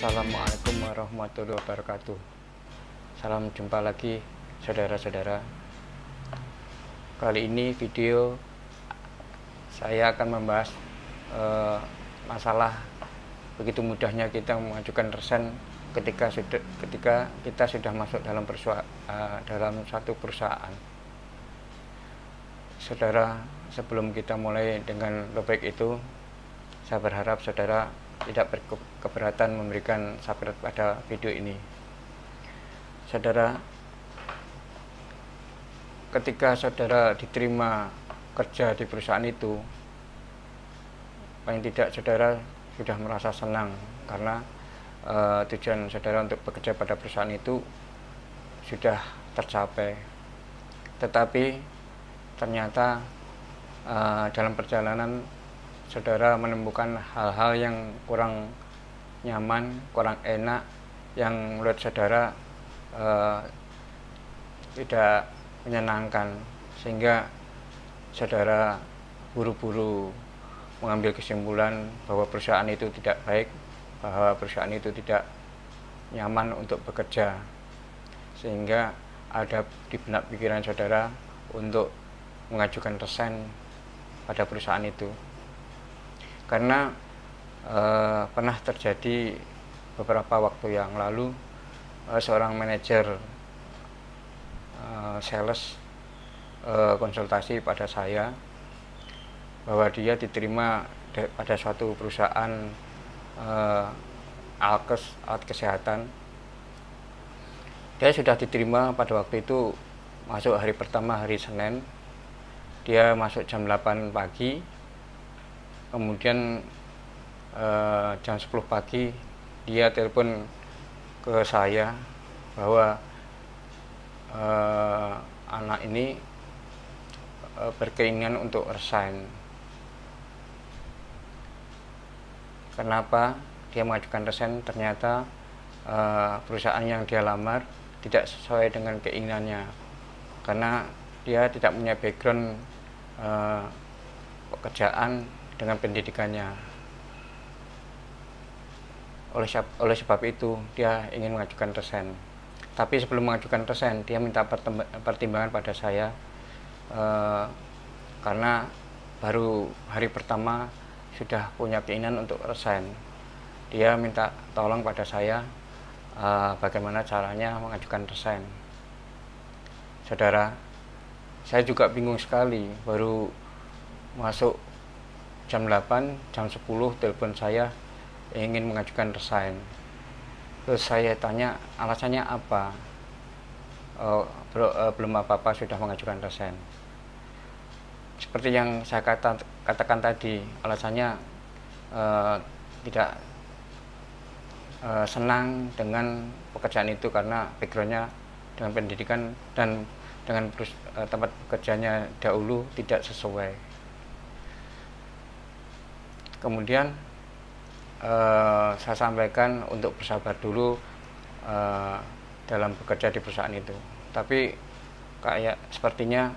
Assalamualaikum warahmatullahi wabarakatuh. Salam jumpa lagi saudara-saudara. Kali ini video saya akan membahas masalah begitu mudahnya kita mengajukan resign ketika kita sudah masuk dalam satu perusahaan. Saudara, sebelum kita mulai dengan topik itu, saya berharap saudara tidak berkeberatan memberikan subscribe pada video ini. Saudara, ketika saudara diterima kerja di perusahaan itu, paling tidak saudara sudah merasa senang karena tujuan saudara untuk bekerja pada perusahaan itu sudah tercapai. Tetapi ternyata dalam perjalanan saudara menemukan hal-hal yang kurang nyaman, kurang enak, yang menurut saudara tidak menyenangkan, sehingga saudara buru-buru mengambil kesimpulan bahwa perusahaan itu tidak baik, bahwa perusahaan itu tidak nyaman untuk bekerja, sehingga ada di benak pikiran saudara untuk mengajukan resign pada perusahaan itu. Karena pernah terjadi beberapa waktu yang lalu, seorang manajer sales konsultasi pada saya bahwa dia diterima pada suatu perusahaan alkes, alat kesehatan. Dia sudah diterima pada waktu itu, masuk hari pertama, hari Senin. Dia masuk jam 8 pagi. Kemudian jam 10 pagi dia telepon ke saya bahwa anak ini berkeinginan untuk resign. Kenapa dia mengajukan resign? Ternyata perusahaan yang dia lamar tidak sesuai dengan keinginannya, karena dia tidak punya background pekerjaan dengan pendidikannya. Oleh sebab itu dia ingin mengajukan resign. Tapi sebelum mengajukan resign, dia minta pertimbangan pada saya, karena baru hari pertama sudah punya keinginan untuk resign. Dia minta tolong pada saya bagaimana caranya mengajukan resign. Saudara, saya juga bingung sekali, baru masuk jam 8, jam 10 telepon saya ingin mengajukan resign. Terus saya tanya alasannya apa. Belum apa-apa sudah mengajukan resign. Seperti yang saya katakan tadi, alasannya tidak senang dengan pekerjaan itu karena backgroundnya dengan pendidikan dan dengan tempat bekerjanya dahulu tidak sesuai. Kemudian saya sampaikan untuk bersabar dulu dalam bekerja di perusahaan itu. Tapi kayak sepertinya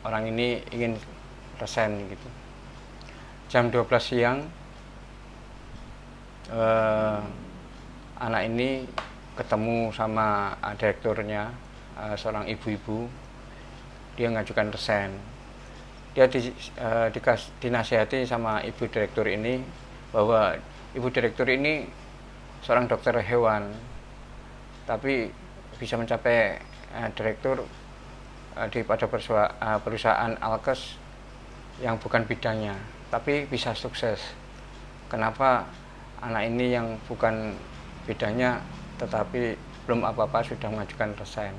orang ini ingin resign gitu. Jam 12 siang anak ini ketemu sama direkturnya, seorang ibu-ibu. Dia mengajukan resign. Dia dinasihati sama ibu direktur ini bahwa ibu direktur ini seorang dokter hewan, tapi bisa mencapai direktur pada perusahaan alkes yang bukan bidangnya, tapi bisa sukses. Kenapa anak ini yang bukan bidangnya tetapi belum apa-apa sudah mengajukan resign?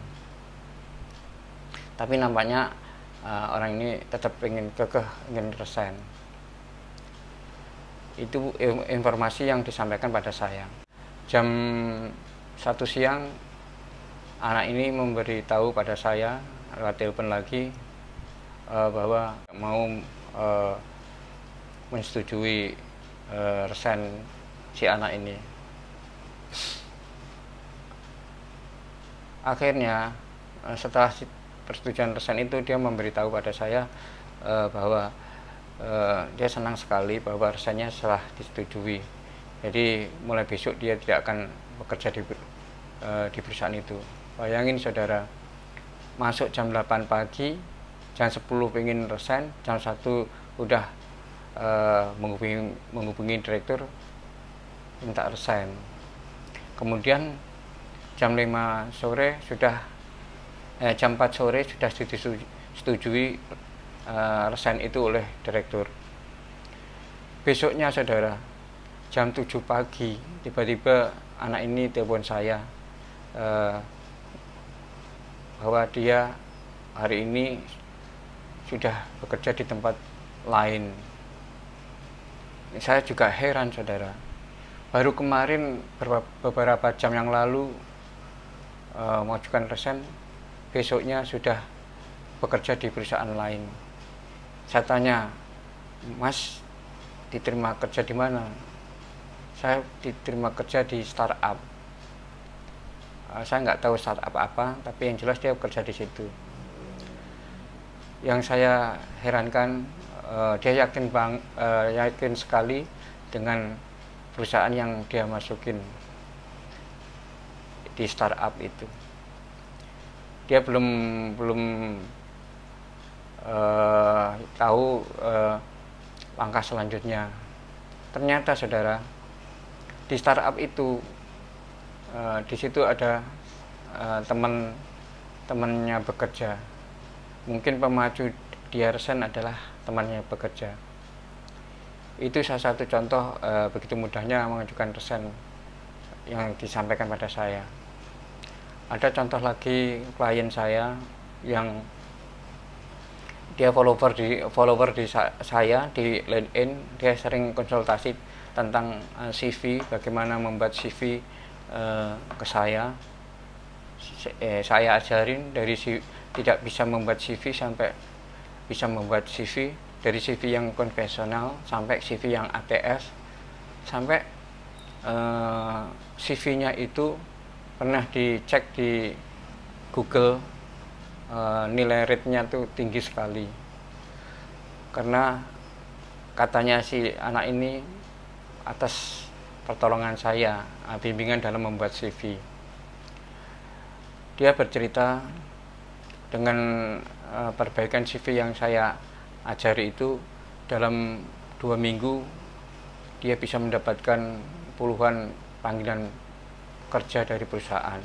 Tapi nampaknya orang ini tetap ingin resign. Itu informasi yang disampaikan pada saya. Jam 1 siang anak ini memberitahu pada saya lewat telepon lagi bahwa mau menyetujui resign si anak ini. Akhirnya setelah persetujuan resign itu, dia memberitahu pada saya bahwa dia senang sekali bahwa resignnya setelah disetujui. Jadi mulai besok dia tidak akan bekerja di perusahaan itu. Bayangin saudara, masuk jam 8 pagi, jam 10 pengen resign, jam 1 udah menghubungi direktur minta resign. Kemudian jam 5 sore sudah jam 4 sore sudah disetujui resign itu oleh direktur. Besoknya saudara, jam 7 pagi tiba-tiba anak ini telepon saya bahwa dia hari ini sudah bekerja di tempat lain. Saya juga heran saudara, baru kemarin beberapa jam yang lalu mengajukan resign, besoknya sudah bekerja di perusahaan lain. Saya tanya, Mas diterima kerja di mana? Saya diterima kerja di startup. Saya nggak tahu startup apa, tapi yang jelas dia bekerja di situ. Yang saya herankan, dia yakin sekali dengan perusahaan yang dia masukin di startup itu. Dia belum tahu langkah selanjutnya. Ternyata saudara, di startup itu di situ ada temannya bekerja. Mungkin pemacu dia resign adalah temannya bekerja. Itu salah satu contoh begitu mudahnya mengajukan resign yang disampaikan pada saya. Ada contoh lagi klien saya yang dia follower di saya di LinkedIn. Dia sering konsultasi tentang CV, bagaimana membuat CV ke saya. Saya ajarin dari tidak bisa membuat CV sampai bisa membuat CV, dari CV yang konvensional sampai CV yang ATS, sampai CV-nya itu pernah dicek di Google, nilai rate-nya tuh tinggi sekali. Karena katanya si anak ini atas pertolongan saya, bimbingan dalam membuat CV. Dia bercerita dengan perbaikan CV yang saya ajari itu, dalam 2 minggu dia bisa mendapatkan puluhan panggilan kerja dari perusahaan.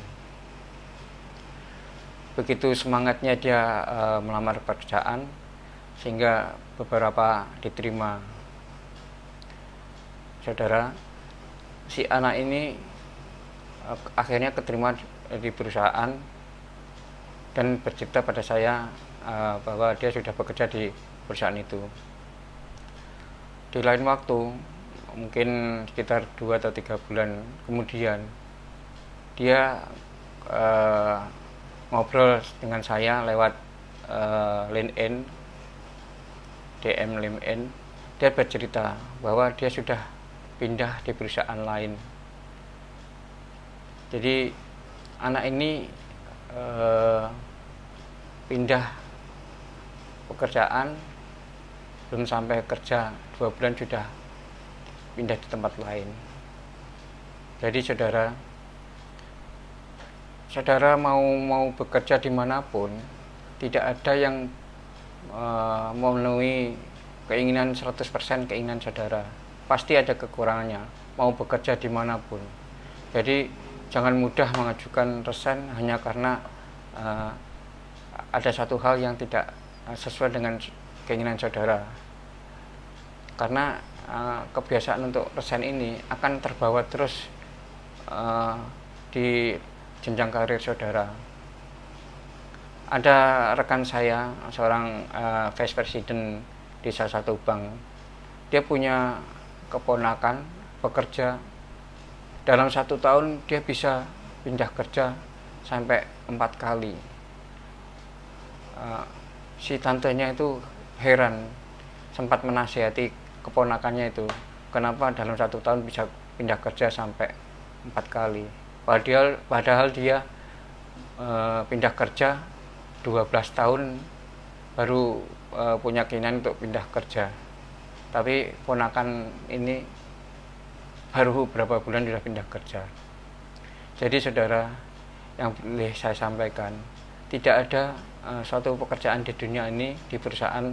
Begitu semangatnya dia melamar pekerjaan, sehingga beberapa diterima. Saudara, si anak ini akhirnya keterima di perusahaan dan bercerita pada saya bahwa dia sudah bekerja di perusahaan itu. Di lain waktu, mungkin sekitar 2 atau 3 bulan kemudian, dia ngobrol dengan saya lewat LinkedIn, DM LinkedIn. Dia bercerita bahwa dia sudah pindah di perusahaan lain. Jadi anak ini pindah pekerjaan, belum sampai kerja 2 bulan sudah pindah di tempat lain. Jadi saudara mau bekerja dimanapun, tidak ada yang memenuhi keinginan 100% keinginan saudara. Pasti ada kekurangannya, mau bekerja dimanapun. Jadi jangan mudah mengajukan resign hanya karena ada satu hal yang tidak sesuai dengan keinginan saudara. Karena kebiasaan untuk resign ini akan terbawa terus di jenjang karir saudara. Ada rekan saya, seorang vice president di salah satu bank. Dia punya keponakan bekerja, dalam 1 tahun dia bisa pindah kerja sampai 4 kali. Si tantenya itu heran, sempat menasihati keponakannya itu, kenapa dalam 1 tahun bisa pindah kerja sampai 4 kali. Padahal dia pindah kerja 12 tahun baru punya keinginan untuk pindah kerja. Tapi ponakan ini baru beberapa bulan sudah pindah kerja. Jadi saudara, yang boleh saya sampaikan, tidak ada suatu pekerjaan di dunia ini, di perusahaan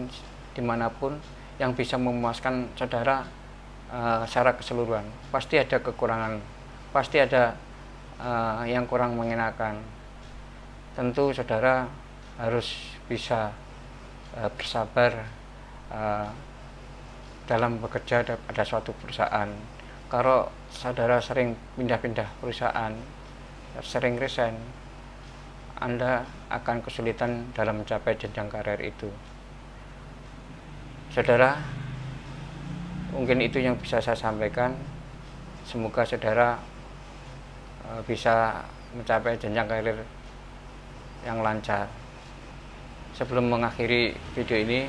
dimanapun, yang bisa memuaskan saudara secara keseluruhan. Pasti ada kekurangan, pasti ada yang kurang mengenakan. Tentu saudara harus bisa bersabar dalam bekerja pada suatu perusahaan. Kalau saudara sering pindah-pindah perusahaan, sering resign, Anda akan kesulitan dalam mencapai jenjang karir itu. Saudara, mungkin itu yang bisa saya sampaikan. Semoga saudara bisa mencapai jenjang karir yang lancar. Sebelum mengakhiri video ini,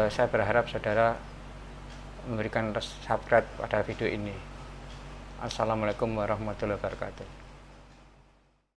saya berharap saudara memberikan subscribe pada video ini. Assalamualaikum warahmatullahi wabarakatuh.